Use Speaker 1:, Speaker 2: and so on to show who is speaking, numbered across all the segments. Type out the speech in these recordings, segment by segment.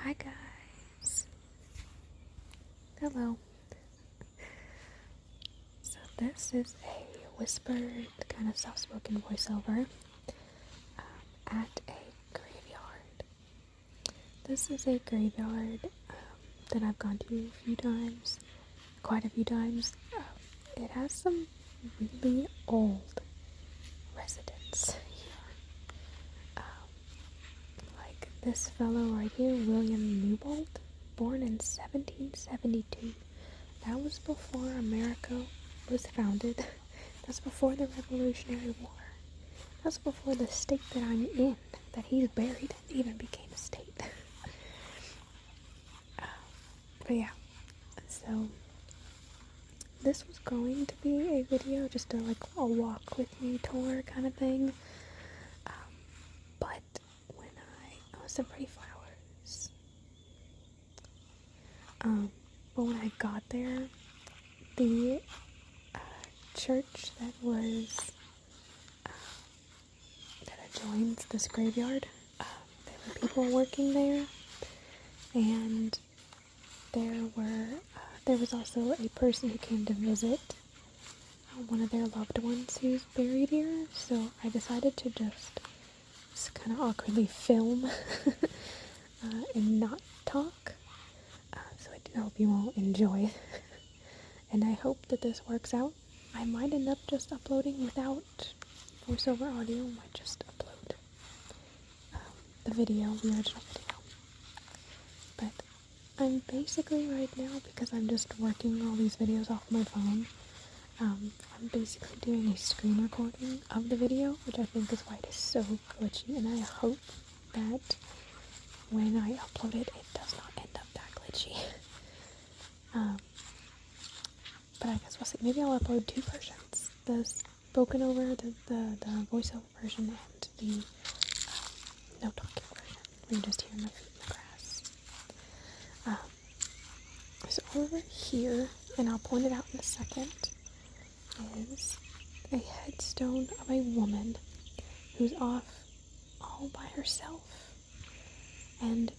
Speaker 1: Hi guys. Hello. So this is a whispered, kind of soft-spoken voiceover at a graveyard. This is a graveyard that I've gone to a few times, quite a few times. It has some really old residents here. Like this fellow right here, William Newbold, born in 1772. That was before America was founded. That's before the Revolutionary War. That's before the state that I'm in, that he's buried, even became a state. But yeah, so this was going to be a video, just a walk with me tour kind of thing. But when some pretty flowers. But when I got there, the church that adjoins this graveyard, there were people working there, and there was also a person who came to visit one of their loved ones who's buried here. So I decided to just kind of awkwardly film and not talk. So I do hope you all enjoy, and I hope that this works out. I might end up just uploading without voiceover audio. Might just upload the original video. But I'm basically right now, because I'm just working all these videos off my phone, I'm basically doing a screen recording of the video, which I think is why it is so glitchy, and I hope that when I upload it, it does not end up that glitchy. But I guess we'll see. Maybe I'll upload two versions. The spoken over, the voiceover version, and the no talking version, where you just hear my feet in the grass. So over here, and I'll point it out in a second, is a headstone of a woman who's off all by herself. And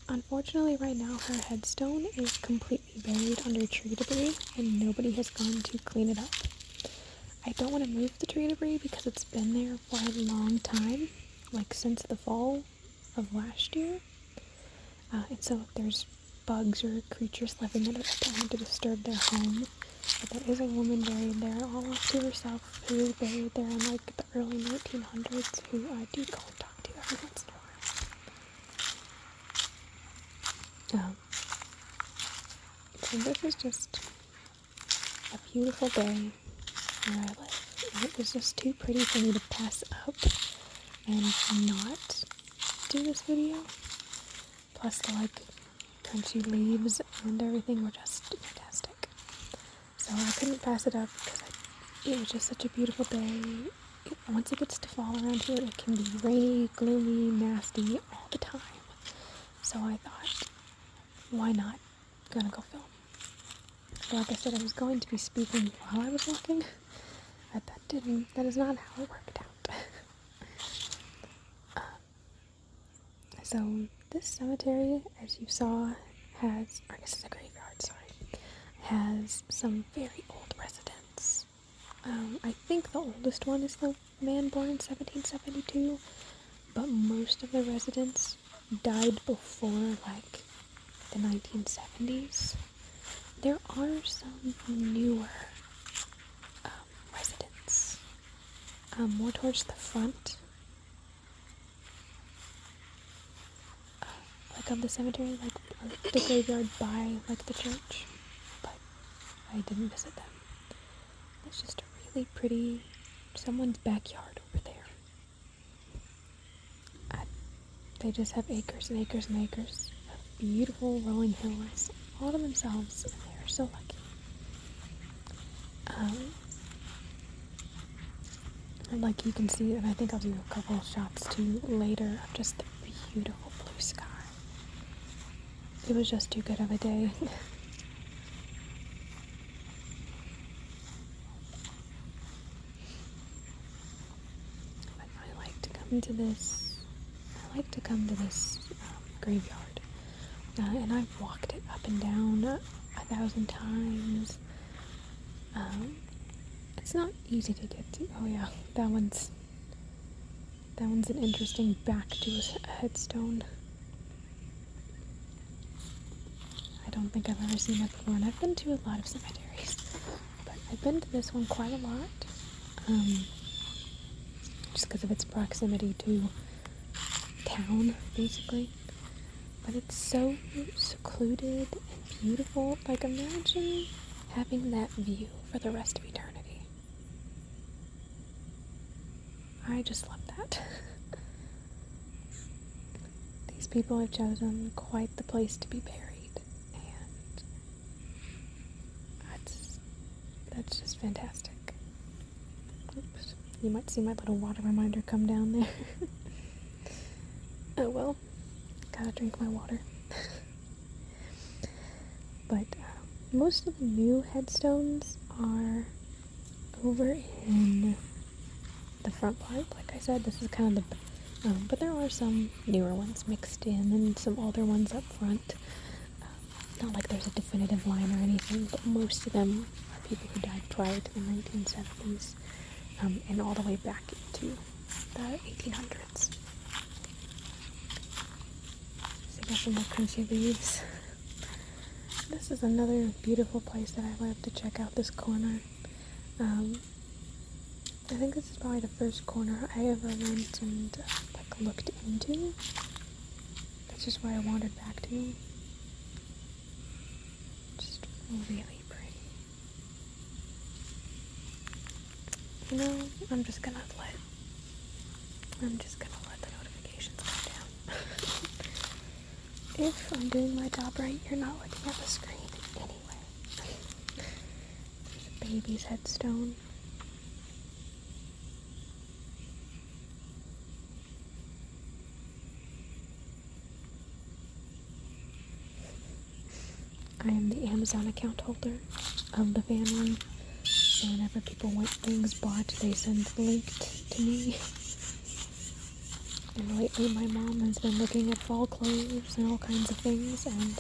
Speaker 1: unfortunately right now her headstone is completely buried under tree debris and nobody has gone to clean it up. I don't want to move the tree debris because it's been there for a long time, like since the fall of last year. And so if there's bugs or creatures living in it, I don't want to disturb their home. But there is a woman buried there all off to herself who is buried there in like the early 1900s, who I do go and talk to every once in a while. So this is just a beautiful day where I live. And it was just too pretty for me to pass up and not do this video. Plus the crunchy leaves and everything were just fantastic. So I couldn't pass it up because it was just such a beautiful day. Once it gets to fall around here, it can be rainy, gloomy, nasty all the time. So I thought, why not? Gonna go film. So like I said, I was going to be speaking while I was walking, but that is not how it worked out. So this cemetery, as you saw, has, or I guess it's a graveyard, sorry, has some very old residents. I think the oldest one is the man born in 1772, but most of the residents died before the 1970s. There are some newer residents, more towards the front, of the cemetery, the graveyard by the church, but I didn't visit them. It's just a really pretty, someone's backyard over there. They just have acres and acres and acres of beautiful rolling hills all to themselves, and they are so lucky. And you can see, and I think I'll do a couple shots too later of just the beautiful blue sky. It was just too good of a day. But I like to come to this graveyard and I've walked it up and down 1,000 times. It's not easy to get to. Oh yeah, that one's an interesting back to a headstone. I don't think I've ever seen that before, and I've been to a lot of cemeteries, but I've been to this one quite a lot, just because of its proximity to town, basically. But it's so secluded and beautiful. Like, imagine having that view for the rest of eternity. I just love that. These people have chosen quite the place to be buried, and that's just fantastic. Oops. You might see my little water reminder come down there. Oh well, gotta drink my water. But most of the new headstones are over in the front part. Like I said, this is kind of the but there are some newer ones mixed in and some older ones up front. Not like there's a definitive line or anything, but most of them are people who died prior to the 1970s, and all the way back into the 1800s. So you got some more crunchy leaves. This is another beautiful place that I love to check out, this corner. I think this is probably the first corner I ever went and looked into. That's just where I wandered back to. Just really pretty. You know, I'm just gonna let the notifications come down. If I'm doing my job right, you're not looking at the screen anyway. There's a baby's headstone. I am the Amazon account holder of the family, so whenever people want things bought, they send the link to me. And lately my mom has been looking at fall clothes and all kinds of things, and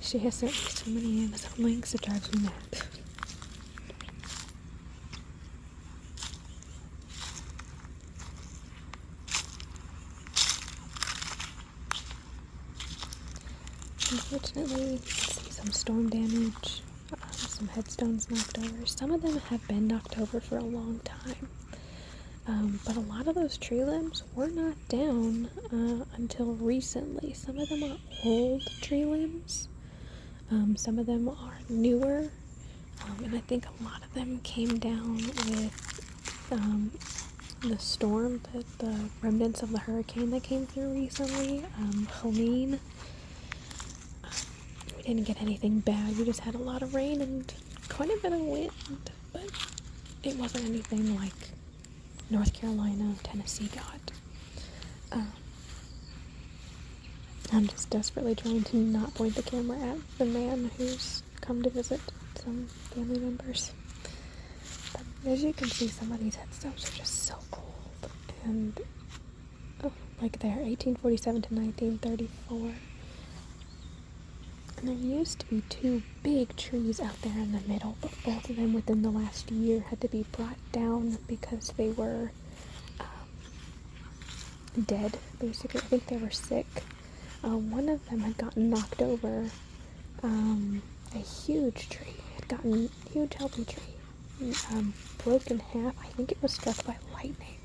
Speaker 1: she has sent me so many Amazon links, it drives me mad. Unfortunately, you can see some storm damage, some headstones knocked over. Some of them have been knocked over for a long time, but a lot of those tree limbs were not down until recently. Some of them are old tree limbs, some of them are newer, and I think a lot of them came down with the storm, the remnants of the hurricane that came through recently, Helene. We didn't get anything bad, we just had a lot of rain and quite a bit of wind, but it wasn't anything like North Carolina, Tennessee got. I'm just desperately trying to not point the camera at the man who's come to visit some family members. But as you can see, some of these headstones are just so old. And like they're 1847 to 1934. And there used to be two big trees out there in the middle, but both of them within the last year had to be brought down because they were dead, basically. I think they were sick. One of them had gotten knocked over. A huge tree had gotten, huge healthy tree, broke in half. I think it was struck by lightning.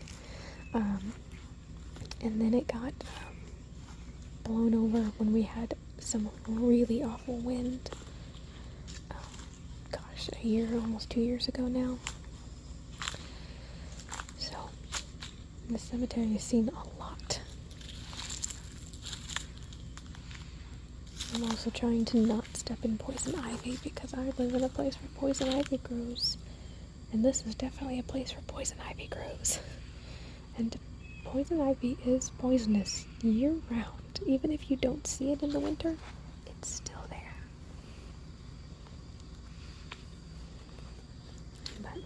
Speaker 1: And then it got blown over when we had some really awful wind. Gosh, a year, almost 2 years ago now. So, the cemetery has seen a lot. I'm also trying to not step in poison ivy because I live in a place where poison ivy grows. And this is definitely a place where poison ivy grows. And poison ivy is poisonous year round. Even if you don't see it in the winter, it's still there. But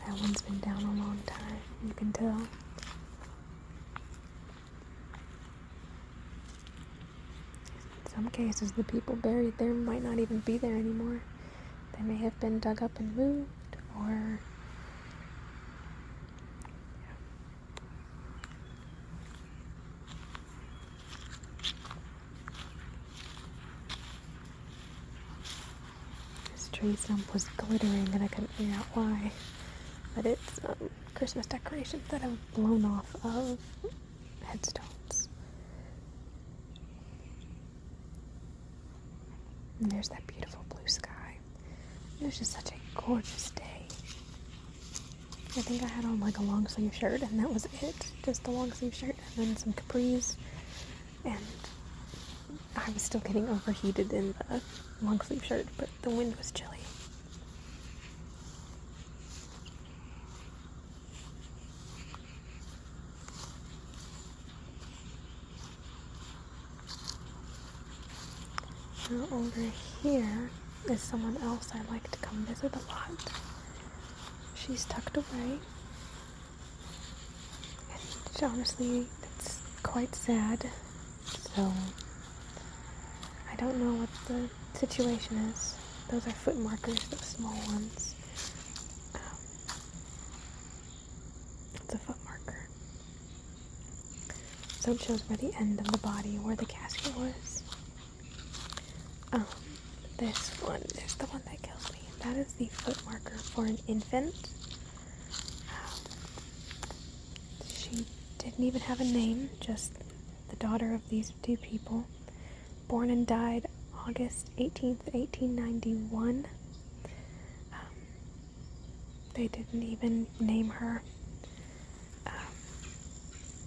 Speaker 1: That one's been down a long time, you can tell. In some cases, the people buried there might not even be there anymore. They may have been dug up and moved, or... This tree stump was glittering and I couldn't figure out why. But it's Christmas decorations that have blown off of headstones. And there's that beautiful blue sky. It was just such a gorgeous day. I think I had on like a long sleeve shirt and that was it. Just a long sleeve shirt and then some capris. And I was still getting overheated in the long sleeve shirt, but the wind was chilly. Now over here is someone else I like to come visit a lot. She's tucked away. And honestly, it's quite sad. So, I don't know what the situation is. Those are foot markers, those small ones. It's a foot marker. So it shows where the end of the body, where the casket was. This one is the one that kills me. That is the foot marker for an infant. She didn't even have a name, just the daughter of these two people. Born and died August 18th, 1891. They didn't even name her.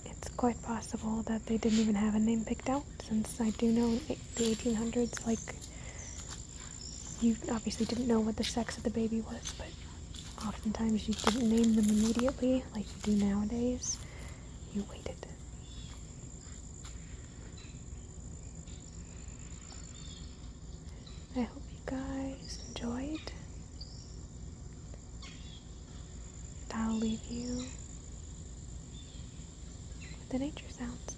Speaker 1: It's quite possible that they didn't even have a name picked out, since I do know in the 1800s, like, you obviously didn't know what the sex of the baby was, but oftentimes you didn't name them immediately, like you do nowadays. You waited. I hope you guys enjoyed. I'll leave you with the nature sounds.